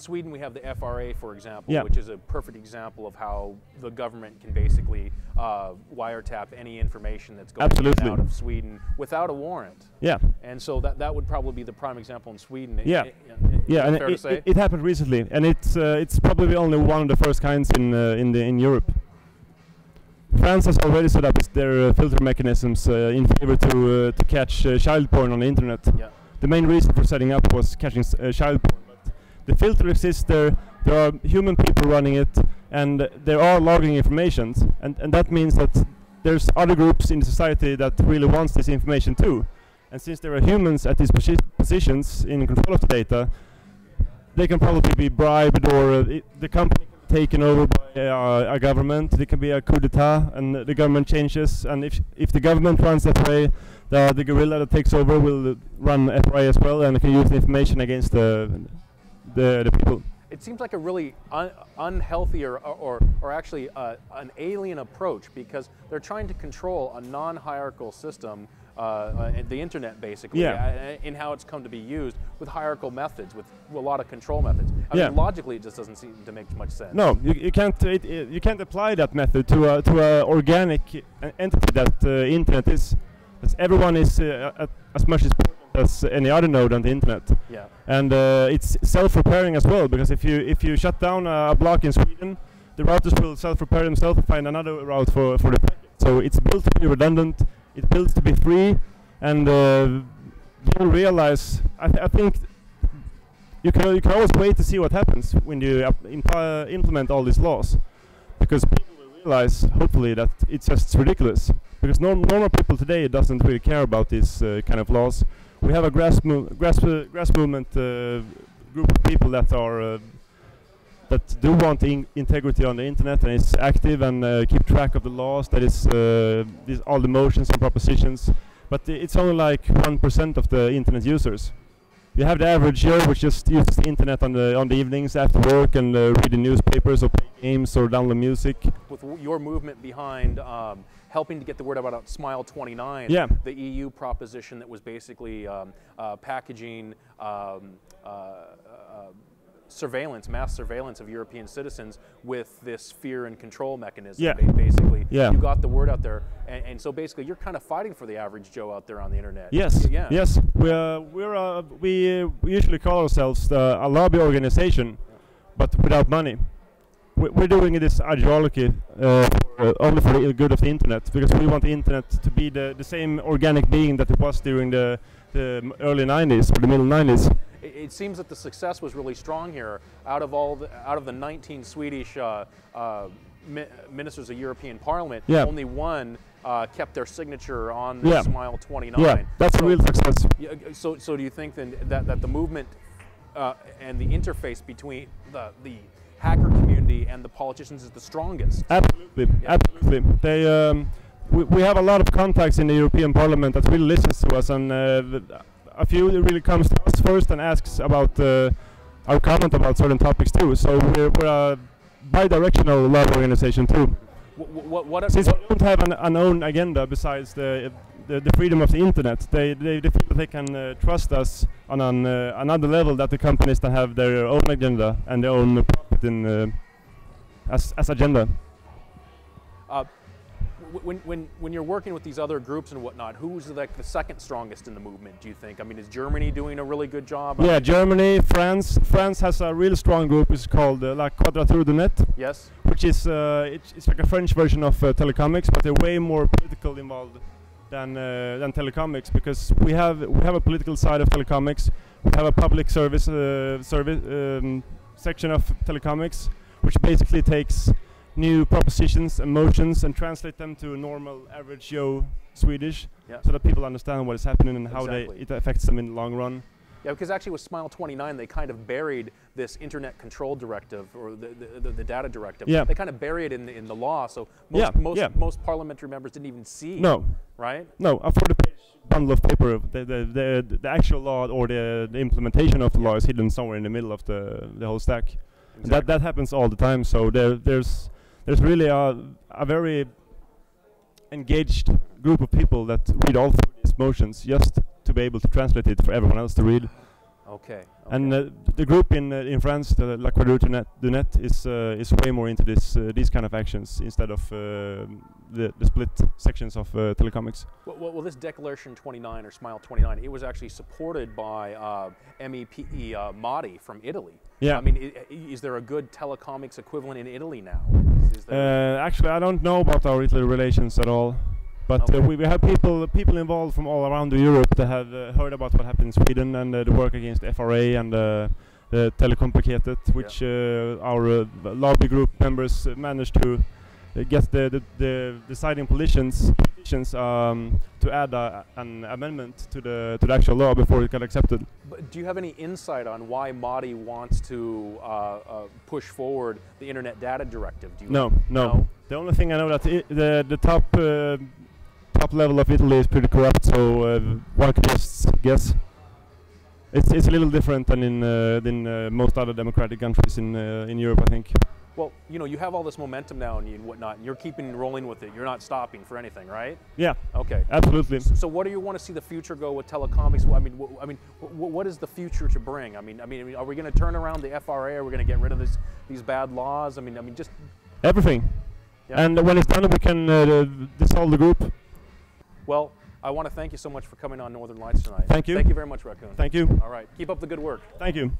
Sweden we have the FRA, for example, Yeah. which is a perfect example of how the government can basically wiretap any information that's going in and out of Sweden without a warrant. Yeah. And so that would probably be the prime example in Sweden. Yeah. Yeah, and fair to say? It happened recently, and it's probably only one of the first kinds in Europe. France has already set up their filter mechanisms in favor to catch child porn on the internet. Yeah. The main reason for setting up was catching child porn. But the filter exists there. There are human people running it, and they are logging information, and that means that there's other groups in society that really wants this information too. And since there are humans at these positions in control of the data, they can probably be bribed, or the company can be taken over by a government. There can be a coup d'etat, and the government changes. And if the government runs that way, the guerrilla that takes over will run FRA as well, and can use the information against the people. It seems like a really unhealthy or actually an alien approach, because they're trying to control a non-hierarchical system, the internet basically, in how it's come to be used with hierarchical methods, with a lot of control methods. I mean, logically, it just doesn't seem to make much sense. No, you can't apply that method to a organic entity that internet is. Because everyone is as much as any other node on the internet. Yeah. And it's self-repairing as well, because if you shut down a block in Sweden, the routers will self-repair themselves and find another route for the packet. So it's built to be redundant, it's built to be free, and you will realize, I think you can always wait to see what happens when you implement all these laws, because people will realize, hopefully, that it's just ridiculous. Because normal people today doesn't really care about these kind of laws. We have a grass movement group of people that are that do want integrity on the internet and is active and keep track of the laws. That is all the motions and propositions. But it's only like 1% of the internet users. You have the average Joe, which just uses the internet on the evenings after work and read the newspapers or play games or download music. With your movement behind helping to get the word about Smile 29, the EU proposition that was basically packaging mass surveillance of European citizens with this fear and control mechanism. Basically, you got the word out there, and so basically, you're kind of fighting for the average Joe out there on the internet. Yes, yes. We usually call ourselves a lobby organization, but without money. We're doing this ideology only for the good of the internet, because we want the internet to be the same organic being that it was during the early 90s or the middle 90s. It seems that the success was really strong here. Out of the 19 Swedish ministers of European Parliament, only one kept their signature on the Smile 29. Yeah, that's a real success. So do you think then that the movement and the interface between the hacker community and the politicians is the strongest? Absolutely, absolutely. We have a lot of contacts in the European Parliament that really listens to us, and a few really comes to us first and asks about our comment about certain topics too. So we're a bi-directional lobby organization too. Since we don't have an own agenda besides the freedom of the internet, they feel that they can trust us on another level, that the companies that have their own agenda and their own profit in as agenda. When you're working with these other groups and whatnot, who's like the second strongest in the movement, do you think? I mean, is Germany doing a really good job? Yeah, Germany, France. France has a really strong group. It's called La Quadrature du Net. Yes. Which is it's like a French version of Telecomix, but they're way more political involved than Telecomix, because we have a political side of Telecomix. We have a public service section of Telecomix, which basically takes new propositions and motions and translate them to normal average Joe Swedish, so that people understand what is happening and how it affects them in the long run. Yeah, because actually with Smile 29, they kind of buried this internet control directive, or the data directive. Yeah. They kind of buried it in the law, so most parliamentary members didn't even see. No. Right? No, a 40-page bundle of paper. The actual law or the implementation of the law is hidden somewhere in the middle of the whole stack. Exactly. That happens all the time. So there's really a very engaged group of people that read all through these motions just to be able to translate it for everyone else to read. Okay. And the group in France, the La Croix du Net, is way more into these kind of actions instead of the split sections of Telecomix. Well, this Declaration 29 or Smile 29, it was actually supported by MEP Madi from Italy. Yeah. I mean, is there a good Telecomix equivalent in Italy now? Actually, I don't know about our Italy relations at all. But we have people involved from all around Europe that have heard about what happened in Sweden and the work against the FRA and the Telecomplicated, which our lobby group members managed to get the deciding politicians to add an amendment to the actual law before it got accepted. But do you have any insight on why Madi wants to push forward the Internet Data Directive? No. The only thing I know that the top level of Italy is pretty corrupt, so one could just guess. It's a little different than in most other democratic countries in Europe, I think. Well, you know, you have all this momentum now and whatnot, and you're keeping rolling with it. You're not stopping for anything, right? Yeah. Okay. Absolutely. So, what do you want to see the future go with Telecomix? What is the future to bring? I mean, are we going to turn around the FRA? Are we going to get rid of these bad laws? I mean, just everything. Yeah. And when it's done, we can dissolve the group. Well, I want to thank you so much for coming on Northern Lights tonight. Thank you. Thank you very much, Raccoon. Thank you. All right. Keep up the good work. Thank you.